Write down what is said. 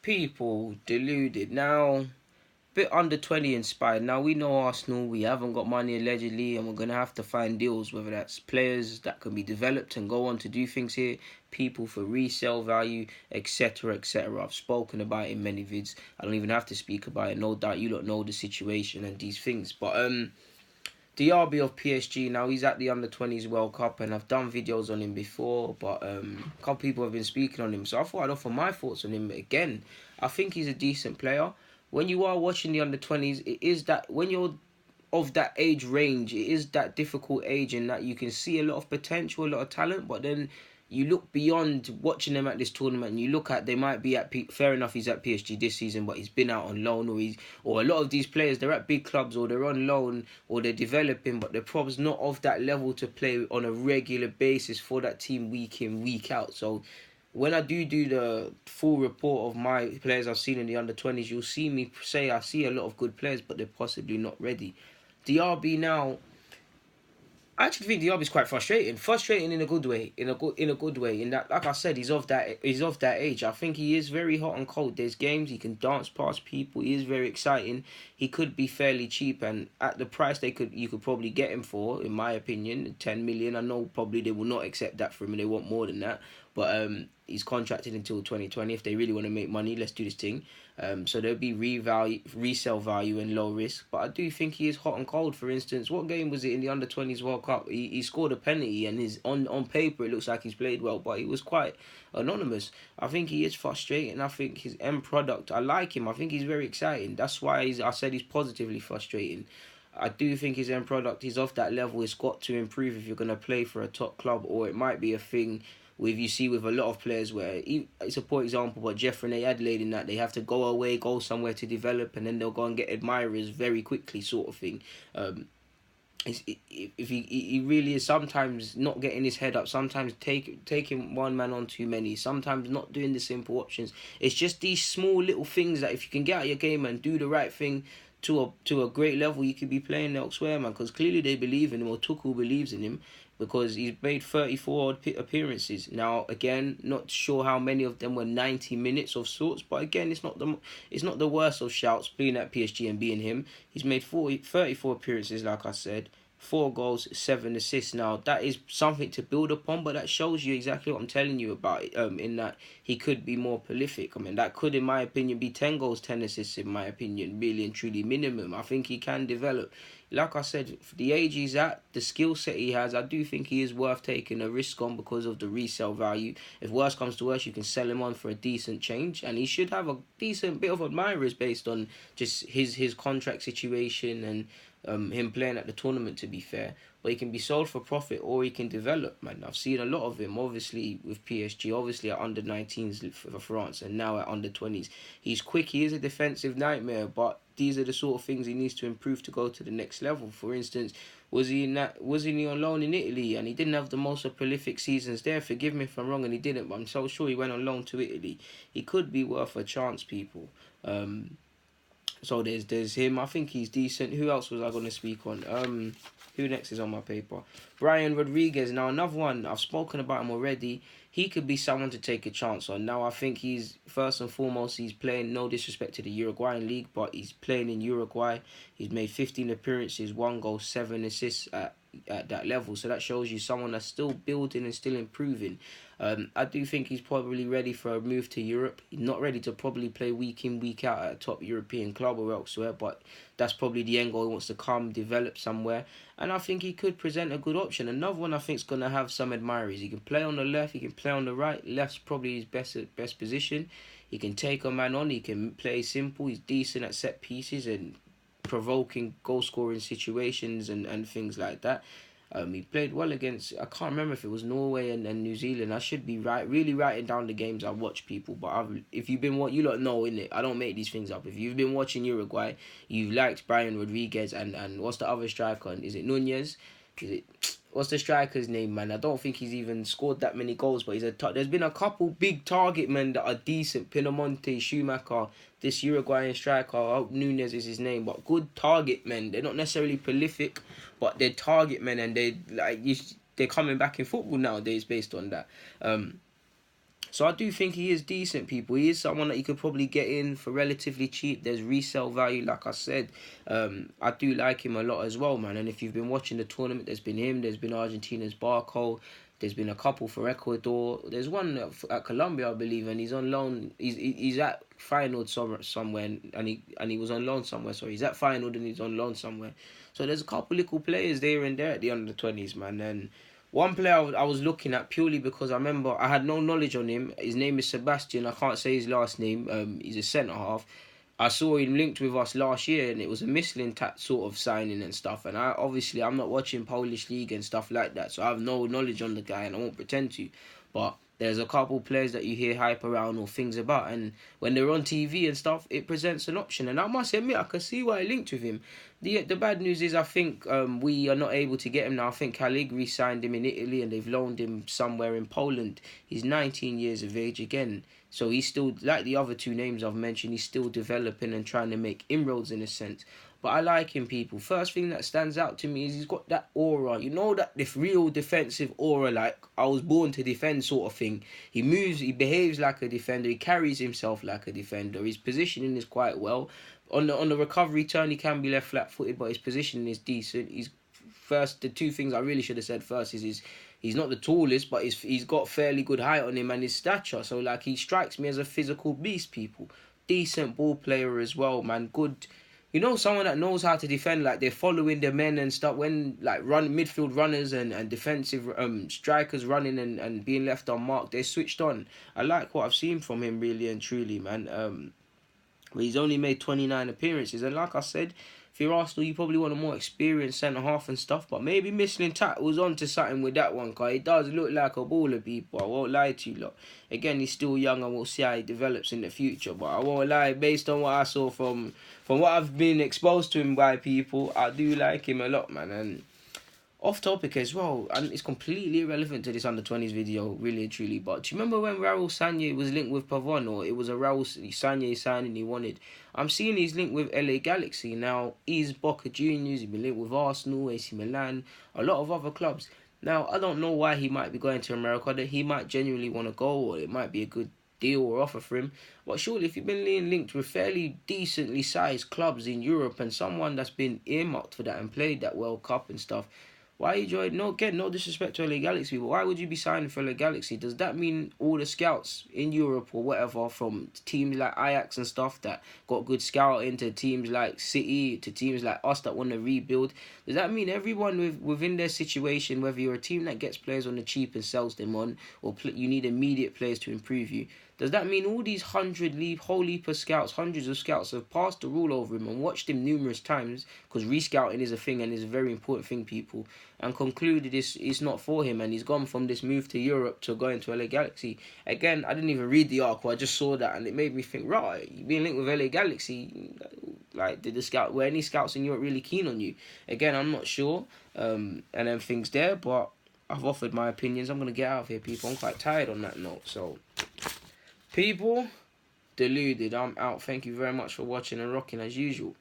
People, Deluded. Now, bit under 20 inspired. Now, we know Arsenal, we haven't got money allegedly, and we're going to have to find deals, whether that's players that can be developed and go on to do things here, people for resale value, etc., etc. I've spoken about it in many vids. I don't even have to speak about it. No doubt you don't know the situation and these things. But, Diaby of PSG, now he's at the under-20s World Cup, and I've done videos on him before, but a couple people have been speaking on him, so I thought I'd offer my thoughts on him again. I think he's a decent player. When you are watching the under-20s, it is that, when you're of that age range, it is that difficult age in that you can see a lot of potential, a lot of talent, but then you look beyond watching them at this tournament and you look at, they might be at fair enough, he's at PSG this season, but he's been out on loan, or a lot of these players, they're at big clubs or they're on loan or they're developing, but they're probably not of that level to play on a regular basis for that team week in, week out. So when I do the full report of my players I've seen in the under-20s, you'll see me say I see a lot of good players, but they're possibly not ready. Diaby now, I actually think Diaby's quite frustrating. Frustrating in a good way. In a good way. In that, like I said, he's of that age. I think he is very hot and cold. There's games he can dance past people. He is very exciting. He could be fairly cheap, and at the price you could probably get him for, in my opinion, 10 million. I know probably they will not accept that from him. They want more than that. But he's contracted until 2020. If they really want to make money, let's do this thing. So there'll be resale value and low risk. But I do think he is hot and cold. For instance, what game was it in the under-20s World Cup? He scored a penalty, and on paper it looks like he's played well, but he was quite anonymous. I think he is frustrating. I think his end product, I like him. I think he's very exciting. That's why I said he's positively frustrating. I do think his end product is off that level. It's got to improve if you're going to play for a top club, or it might be a thing with you see with a lot of players where it's a poor example, but Jeffrey Adelaide in that they have to go away, go somewhere to develop, and then they'll go and get admirers very quickly, sort of thing. If he really is sometimes not getting his head up, sometimes taking one man on too many, sometimes not doing the simple options. It's just these small little things that if you can get out of your game and do the right thing to a great level, you could be playing elsewhere, man. Because clearly they believe in him, or Tuchel believes in him, because he's made 34 appearances. Now, again, not sure how many of them were 90 minutes of sorts, but again, it's not the worst of shouts being at PSG and being him. He's made 34 appearances, like I said. 4 goals, 7 assists. Now, that is something to build upon, but that shows you exactly what I'm telling you about it, in that he could be more prolific. I mean, that could, in my opinion, be 10 goals, 10 assists, in my opinion, really and truly minimum. I think he can develop. Like I said, for the age he's at, the skill set he has, I do think he is worth taking a risk on because of the resale value. If worse comes to worse, you can sell him on for a decent change, and he should have a decent bit of admirers based on just his contract situation and him playing at the tournament, to be fair. But he can be sold for profit, or he can develop, man. I've seen a lot of him, obviously, with PSG, obviously at under-19s for France, and now at under-20s. He's quick, he is a defensive nightmare, but these are the sort of things he needs to improve to go to the next level. For instance, wasn't he on loan in Italy, and he didn't have the most prolific seasons there? Forgive me if I'm wrong and he didn't, but I'm so sure he went on loan to Italy. He could be worth a chance, people. So there's him. I think he's decent. Who else was I going to speak on? Who next is on my paper? Brian Rodriguez. Now, another one. I've spoken about him already. He could be someone to take a chance on. Now, I think he's, first and foremost, he's playing, no disrespect to the Uruguayan league, but he's playing in Uruguay. He's made 15 appearances, 1 goal, 7 assists at that level. So that shows you someone that's still building and still improving. I do think he's probably ready for a move to Europe. He's not ready to probably play week in, week out at a top European club or elsewhere, but that's probably the end goal. He wants to come, develop somewhere, and I think he could present a good option. Another one I think is going to have some admirers. He can play on the left, he can play on the right. Left's probably his best position. He can take a man on, he can play simple, he's decent at set pieces and provoking goal-scoring situations and things like that. He played well against, I can't remember if it was Norway and New Zealand. I should be really writing down the games I watch, people. But if you've been you lot know, innit? I don't make these things up. If you've been watching Uruguay, you've liked Brian Rodriguez and what's the other striker? Is it Nunez? What's the striker's name, man? I don't think he's even scored that many goals, but there's been a couple big target men that are decent. Pinamonti, Schumacher, this Uruguayan striker, I hope Nunez is his name, but good target men. They're not necessarily prolific, but they're target men, and they're coming back in football nowadays based on that. So I do think he is decent, people. He is someone that you could probably get in for relatively cheap. There's resale value, like I said. I do like him a lot as well, man. And if you've been watching the tournament, there's been him, there's been Argentina's Barco, there's been a couple for Ecuador. There's one at Colombia, I believe, and he's on loan. He's at final somewhere, and he was on loan somewhere. Sorry, he's at final and he's on loan somewhere. So there's a couple little players there and there at the under 20s, man. And one player I was looking at purely because I remember I had no knowledge on him. His name is Sebastian. I can't say his last name. He's a centre half. I saw him linked with us last year, and it was a Mislintat sort of signing and stuff. And I'm not watching Polish league and stuff like that, so I have no knowledge on the guy, and I won't pretend to. But there's a couple players that you hear hype around or things about, and when they're on TV and stuff, it presents an option. And I must admit, I can see why I linked with him. The bad news is I think we are not able to get him now. I think Caligari signed him in Italy, and they've loaned him somewhere in Poland. He's 19 years of age again. So he's still, like the other two names I've mentioned, he's still developing and trying to make inroads in a sense. But I like him, people. First thing that stands out to me is he's got that aura. You know, that real defensive aura, like I was born to defend sort of thing. He moves, he behaves like a defender, he carries himself like a defender. His positioning is quite well. On the recovery turn, he can be left flat-footed, but his positioning is decent. The two things I really should have said first is he's not the tallest, but he's got fairly good height on him and his stature. So, like, he strikes me as a physical beast, people. Decent ball player as well, man. Good. You know, someone that knows how to defend, like, they're following the men and stuff. When, like, midfield runners and defensive strikers running and being left unmarked, they're switched on. I like what I've seen from him, really and truly, man. But he's only made 29 appearances. And like I said, if you're Arsenal, you probably want a more experienced centre-half and stuff. But maybe Mislintat was on to something with that one, because he does look like a baller, people. I won't lie to you, lot. Again, he's still young, and we'll see how he develops in the future. But I won't lie, based on what I saw from what I've been exposed to him by people, I do like him a lot, man. And off topic as well, and it's completely irrelevant to this under-20s video, really and truly, but do you remember when Raul Sanllehi was linked with Pavon, or it was a Raul Sanllehi signing he wanted? I'm seeing he's linked with LA Galaxy. Now, he's Boca Juniors, he's been linked with Arsenal, AC Milan, a lot of other clubs. Now, I don't know why he might be going to America, that he might genuinely want to go, or it might be a good deal or offer for him. But surely, if you've been linked with fairly decently sized clubs in Europe, and someone that's been earmarked for that and played that World Cup and stuff, why are you joining? No, again, no disrespect to LA Galaxy, but why would you be signing for LA Galaxy? Does that mean all the scouts in Europe or whatever, from teams like Ajax and stuff that got good scouting, to teams like City, to teams like us that want to rebuild, does that mean everyone within their situation, whether you're a team that gets players on the cheap and sells them on, or you need immediate players to improve you, does that mean all these whole heap of scouts, hundreds of scouts, have passed the rule over him and watched him numerous times, because rescouting is a thing and is a very important thing, people, and concluded it's not for him, and he's gone from this move to Europe to going to LA Galaxy? Again, I didn't even read the article, I just saw that, and it made me think, right, you being linked with LA Galaxy, like, were any scouts in Europe really keen on you? Again, I'm not sure, and then things there, but I've offered my opinions. I'm going to get out of here, people. I'm quite tired on that note, so people, Deluded, I'm out. Thank you very much for watching and rocking as usual.